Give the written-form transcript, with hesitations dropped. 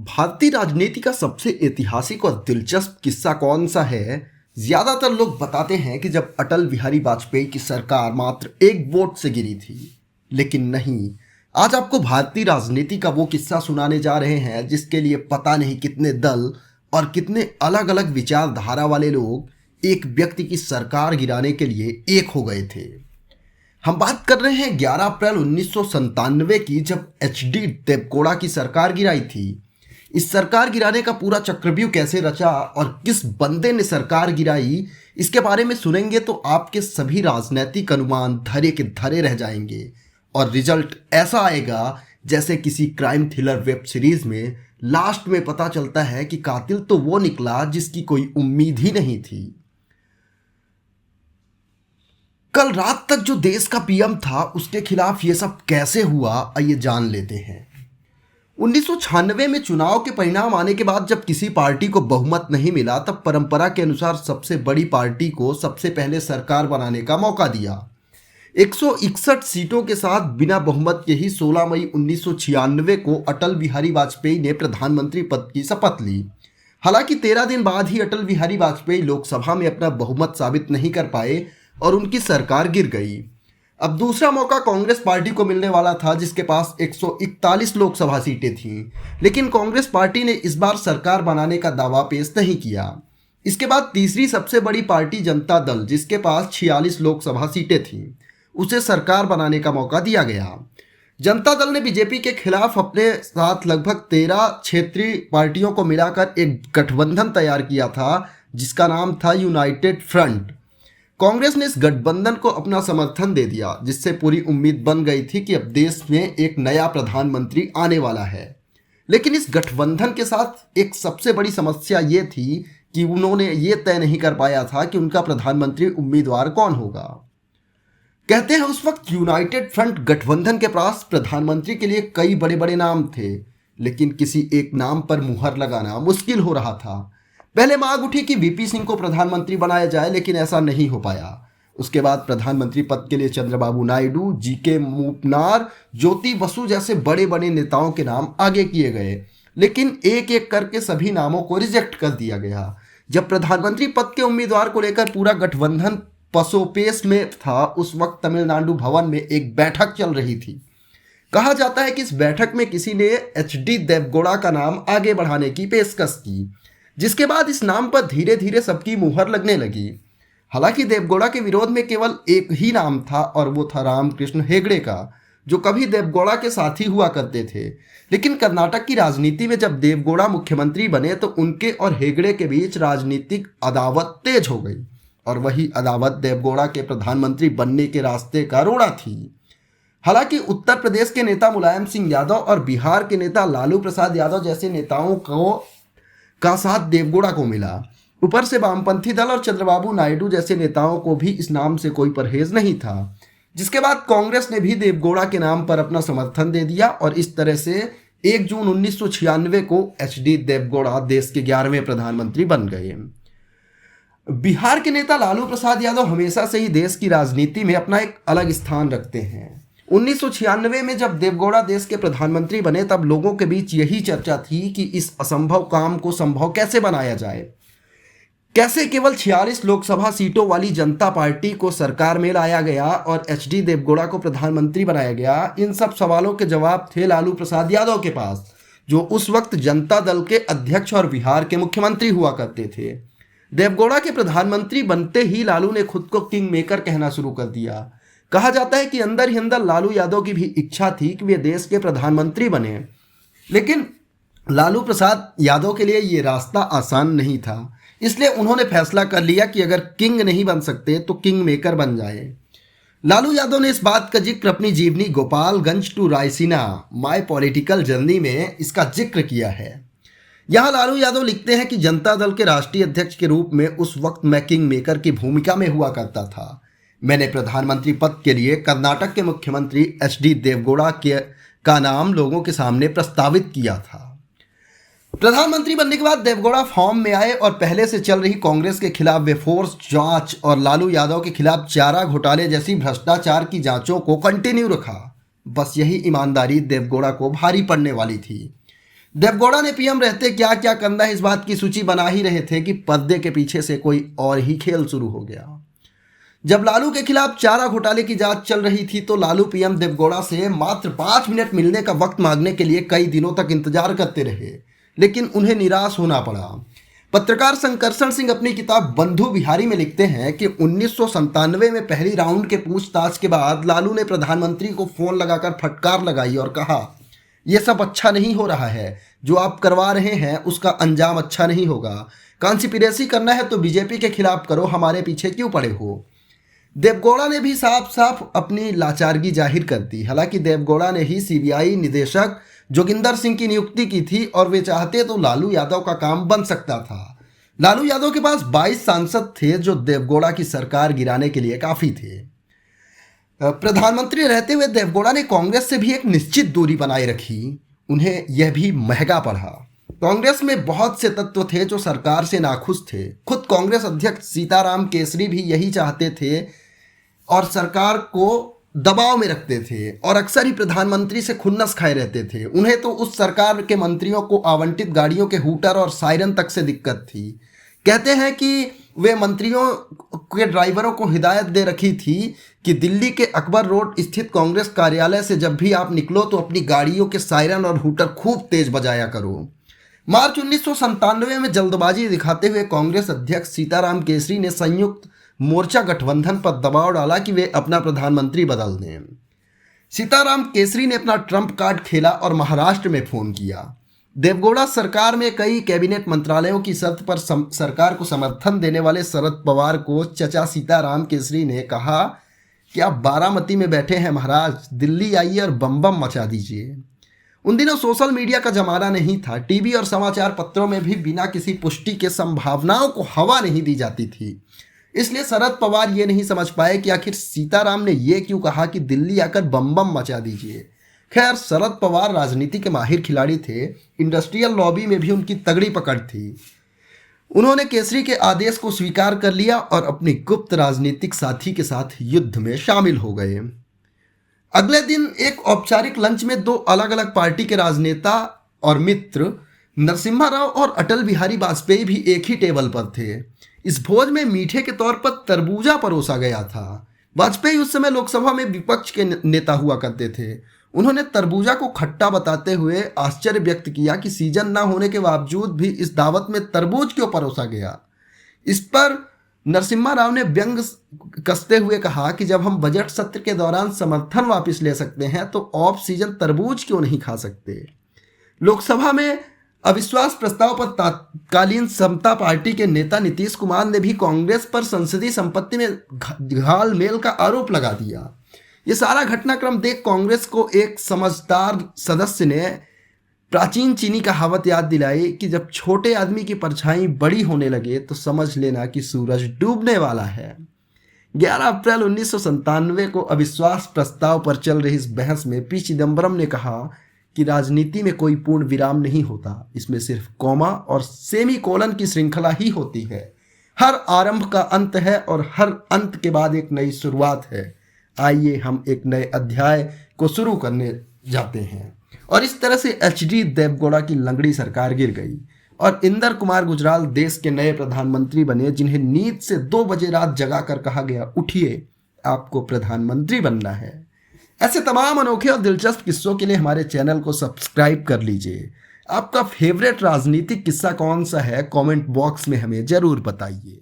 भारतीय राजनीति का सबसे ऐतिहासिक और दिलचस्प किस्सा कौन सा है? ज्यादातर लोग बताते हैं कि जब अटल बिहारी वाजपेयी की सरकार मात्र एक वोट से गिरी थी। लेकिन नहीं, आज आपको भारतीय राजनीति का वो किस्सा सुनाने जा रहे हैं जिसके लिए पता नहीं कितने दल और कितने अलग अलग विचारधारा वाले लोग एक व्यक्ति की सरकार गिराने के लिए एक हो गए थे। हम बात कर रहे हैं 11 अप्रैल 1997 की, जब एच.डी. देवगौड़ा की सरकार गिराई थी। इस सरकार गिराने का पूरा चक्रव्यूह कैसे रचा और किस बंदे ने सरकार गिराई, इसके बारे में सुनेंगे तो आपके सभी राजनीतिक अनुमान धरे के धरे रह जाएंगे और रिजल्ट ऐसा आएगा जैसे किसी क्राइम थ्रिलर वेब सीरीज में लास्ट में पता चलता है कि कातिल तो वो निकला जिसकी कोई उम्मीद ही नहीं थी। कल रात तक जो देश का पीएम था उसके खिलाफ ये सब कैसे हुआ, आइए जान लेते हैं। 1996 में चुनाव के परिणाम आने के बाद जब किसी पार्टी को बहुमत नहीं मिला, तब परंपरा के अनुसार सबसे बड़ी पार्टी को सबसे पहले सरकार बनाने का मौका दिया। 161 सीटों के साथ बिना बहुमत के ही 16 मई 1996 को अटल बिहारी वाजपेयी ने प्रधानमंत्री पद की शपथ ली। हालांकि 13 दिन बाद ही अटल बिहारी वाजपेयी लोकसभा में अपना बहुमत साबित नहीं कर पाए और उनकी सरकार गिर गई। अब दूसरा मौका कांग्रेस पार्टी को मिलने वाला था जिसके पास 141 लोकसभा सीटें थीं, लेकिन कांग्रेस पार्टी ने इस बार सरकार बनाने का दावा पेश नहीं किया। इसके बाद तीसरी सबसे बड़ी पार्टी जनता दल, जिसके पास 46 लोकसभा सीटें थीं, उसे सरकार बनाने का मौका दिया गया। जनता दल ने बीजेपी के खिलाफ अपने साथ लगभग 13 क्षेत्रीय पार्टियों को मिलाकर एक गठबंधन तैयार किया था जिसका नाम था यूनाइटेड फ्रंट। कांग्रेस ने इस गठबंधन को अपना समर्थन दे दिया, जिससे पूरी उम्मीद बन गई थी कि अब देश में एक नया प्रधानमंत्री आने वाला है। लेकिन इस गठबंधन के साथ एक सबसे बड़ी समस्या ये थी कि उन्होंने ये तय नहीं कर पाया था कि उनका प्रधानमंत्री उम्मीदवार कौन होगा। कहते हैं उस वक्त यूनाइटेड फ्रंट गठबंधन के पास प्रधानमंत्री के लिए कई बड़े बड़े नाम थे, लेकिन किसी एक नाम पर मुहर लगाना मुश्किल हो रहा था। पहले मांग उठी कि वीपी सिंह को प्रधानमंत्री बनाया जाए, लेकिन ऐसा नहीं हो पाया। उसके बाद प्रधानमंत्री पद के लिए चंद्रबाबू नायडू, जी.के. मूपनार, ज्योति बसु जैसे बड़े बड़े नेताओं के नाम आगे किए गए, लेकिन एक एक करके सभी नामों को रिजेक्ट कर दिया गया। जब प्रधानमंत्री पद के उम्मीदवार को लेकर पूरा गठबंधन पसोपेश में था, उस वक्त तमिलनाडु भवन में एक बैठक चल रही थी। कहा जाता है कि इस बैठक में किसी ने एच.डी. देवगौड़ा का नाम आगे बढ़ाने की पेशकश की, जिसके बाद इस नाम पर धीरे धीरे सबकी मुहर लगने लगी। हालांकि देवगौड़ा के विरोध में केवल एक ही नाम था और वो था रामकृष्ण हेगड़े का, जो कभी देवगौड़ा के साथी हुआ करते थे। लेकिन कर्नाटक की राजनीति में जब देवगौड़ा मुख्यमंत्री बने तो उनके और हेगड़े के बीच राजनीतिक अदावत तेज हो गई और वही अदावत देवगौड़ा के प्रधानमंत्री बनने के रास्ते का रोड़ा थी। हालांकि उत्तर प्रदेश के नेता मुलायम सिंह यादव और बिहार के नेता लालू प्रसाद यादव जैसे नेताओं का साथ देवगौड़ा को मिला। ऊपर से वामपंथी दल और चंद्रबाबू नायडू जैसे नेताओं को भी इस नाम से कोई परहेज नहीं था, जिसके बाद कांग्रेस ने भी देवगौड़ा के नाम पर अपना समर्थन दे दिया और इस तरह से 1 जून 1996 को एच.डी. देवगौड़ा देश के 11वें प्रधानमंत्री बन गए। बिहार के नेता लालू प्रसाद यादव हमेशा से ही देश की राजनीति में अपना एक अलग स्थान रखते हैं। 1996 में जब देवगौड़ा देश के प्रधानमंत्री बने, तब लोगों के बीच यही चर्चा थी कि इस असंभव काम को संभव कैसे बनाया जाए, कैसे केवल 46 लोकसभा सीटों वाली जनता पार्टी को सरकार में लाया गया और एच.डी. देवगौड़ा को प्रधानमंत्री बनाया गया। इन सब सवालों के जवाब थे लालू प्रसाद यादव के पास, जो उस वक्त जनता दल के अध्यक्ष और बिहार के मुख्यमंत्री हुआ करते थे। देवगौड़ा के प्रधानमंत्री बनते ही लालू ने खुद को किंग मेकर कहना शुरू कर दिया। कहा जाता है कि अंदर ही अंदर लालू यादव की भी इच्छा थी कि वे देश के प्रधानमंत्री बने, लेकिन लालू प्रसाद यादव के लिए ये रास्ता आसान नहीं था। इसलिए उन्होंने फैसला कर लिया कि अगर किंग नहीं बन सकते तो किंग मेकर बन जाए। लालू यादव ने इस बात का जिक्र अपनी जीवनी Gopalganj to Raisina my political journey में इसका जिक्र किया है। यहाँ लालू यादव लिखते हैं कि जनता दल के राष्ट्रीय अध्यक्ष के रूप में उस वक्त मैं किंग मेकर की भूमिका में हुआ करता था। मैंने प्रधानमंत्री पद के लिए कर्नाटक के मुख्यमंत्री एच.डी. देवगौड़ा का नाम लोगों के सामने प्रस्तावित किया था। प्रधानमंत्री बनने के बाद देवगौड़ा फॉर्म में आए और पहले से चल रही कांग्रेस के खिलाफ वे फोर्स जांच और लालू यादव के खिलाफ चारा घोटाले जैसी भ्रष्टाचार की जांचों को कंटिन्यू रखा। बस यही ईमानदारी देवगौड़ा को भारी पड़ने वाली थी। देवगौड़ा ने पीएम रहते क्या क्या करना है इस बात की सूची बना ही रहे थे कि पर्दे के पीछे से कोई और ही खेल शुरू हो गया। जब लालू के खिलाफ चारा घोटाले की जांच चल रही थी तो लालू पीएम देवगौड़ा से मात्र 5 मिनट मिलने का वक्त मांगने के लिए कई दिनों तक इंतजार करते रहे, लेकिन उन्हें निराश होना पड़ा। पत्रकार शंकरशरण सिंह अपनी किताब बंधु बिहारी में लिखते हैं कि 1997 में पहली राउंड के पूछताछ के बाद लालू ने प्रधानमंत्री को फोन लगाकर फटकार लगाई और कहा, यह सब अच्छा नहीं हो रहा है, जो आप करवा रहे हैं उसका अंजाम अच्छा नहीं होगा। कॉन्स्पिरेसी करना है तो बीजेपी के खिलाफ करो, हमारे पीछे क्यों पड़े हो। देवगौड़ा ने भी साफ साफ अपनी लाचारगी जाहिर कर दी। हालांकि देवगौड़ा ने ही सीबीआई निदेशक जोगिंदर सिंह की नियुक्ति की थी और वे चाहते तो लालू यादव का काम बन सकता था। लालू यादव के पास 22 सांसद थे जो देवगौड़ा की सरकार गिराने के लिए काफ़ी थे। प्रधानमंत्री रहते हुए देवगौड़ा ने कांग्रेस से भी एक निश्चित दूरी बनाए रखी। उन्हें यह भी महंगा पड़ा। कांग्रेस में बहुत से तत्व थे जो सरकार से नाखुश थे। खुद कांग्रेस अध्यक्ष सीताराम केसरी भी यही चाहते थे और सरकार को दबाव में रखते थे और अक्सर ही प्रधानमंत्री से खुन्नस खाए रहते थे। उन्हें तो उस सरकार के मंत्रियों को आवंटित गाड़ियों के हूटर और सायरन तक से दिक्कत थी। कहते हैं कि वे मंत्रियों के ड्राइवरों को हिदायत दे रखी थी कि दिल्ली के अकबर रोड स्थित कांग्रेस कार्यालय से जब भी आप निकलो तो अपनी गाड़ियों के सायरन और हूटर खूब तेज बजाया करो। मार्च 1997 में जल्दबाजी दिखाते हुए कांग्रेस अध्यक्ष सीताराम केसरी ने संयुक्त मोर्चा गठबंधन पर दबाव डाला कि वे अपना प्रधानमंत्री बदल दें। सीताराम केसरी ने अपना ट्रंप कार्ड खेला और महाराष्ट्र में फोन किया। देवगौड़ा सरकार में कई कैबिनेट मंत्रालयों की शर्त पर सरकार को समर्थन देने वाले शरद पवार को चचा सीताराम केसरी ने कहा कि आप बारामती में बैठे हैं महाराज, दिल्ली आइए और बम बम मचा दीजिए। उन दिनों सोशल मीडिया का जमाना नहीं था। टीवी और समाचार पत्रों में भी बिना किसी पुष्टि के संभावनाओं को हवा नहीं दी जाती थी। इसलिए शरद पवार ये नहीं समझ पाए कि आखिर सीताराम ने ये क्यों कहा कि दिल्ली आकर बम बम मचा दीजिए। खैर, शरद पवार राजनीति के माहिर खिलाड़ी थे। इंडस्ट्रियल लॉबी में भी उनकी तगड़ी पकड़ थी। उन्होंने केसरी के आदेश को स्वीकार कर लिया और अपनी गुप्त राजनीतिक साथी के साथ युद्ध में शामिल हो गए। अगले दिन एक औपचारिक लंच में 2 अलग अलग पार्टी के राजनेता और मित्र नरसिम्हा राव और अटल बिहारी वाजपेयी भी एक ही टेबल पर थे। इस भोज में मीठे के तौर पर तरबूजा परोसा गया था। वाजपेयी उस समय लोकसभा में विपक्ष के नेता हुआ करते थे। उन्होंने तरबूजा को खट्टा बताते हुए आश्चर्य व्यक्त किया कि सीजन न होने के बावजूद भी इस दावत में तरबूज क्यों परोसा गया। इस पर नरसिम्हा राव ने व्यंग कसते हुए कहा कि जब हम बजट सत्र के दौरान समर्थन वापस ले सकते हैं तो ऑफ सीजन तरबूज क्यों नहीं खा सकते। लोकसभा में अविश्वास प्रस्ताव पर तत्कालीन समता पार्टी के नेता नीतीश कुमार ने भी कांग्रेस पर संसदीय संपत्ति में घालमेल का आरोप लगा दिया। ये सारा घटनाक्रम देख कांग्रेस को एक समझदार सदस्य ने प्राचीन चीनी कहावत याद दिलाई कि जब छोटे आदमी की परछाई बड़ी होने लगे तो समझ लेना कि सूरज डूबने वाला है। 11 अप्रैल 1997 को अविश्वास प्रस्ताव पर चल रही इस बहस में पी चिदम्बरम ने कहा कि राजनीति में कोई पूर्ण विराम नहीं होता, इसमें सिर्फ कॉमा और सेमी कोलन की श्रृंखला ही होती है। हर आरंभ का अंत है और हर अंत के बाद एक नई शुरुआत है। आइए हम एक नए अध्याय को शुरू करने जाते हैं। और इस तरह से एचडी देवगौड़ा की लंगड़ी सरकार गिर गई और इंदर कुमार गुजराल देश के नए प्रधानमंत्री बने, जिन्हें नींद से 2 बजे रात जगाकर कहा गया, उठिए, आपको प्रधानमंत्री बनना है। ऐसे तमाम अनोखे और दिलचस्प किस्सों के लिए हमारे चैनल को सब्सक्राइब कर लीजिए। आपका फेवरेट राजनीतिक किस्सा कौन सा है, कमेंट बॉक्स में हमें ज़रूर बताइए।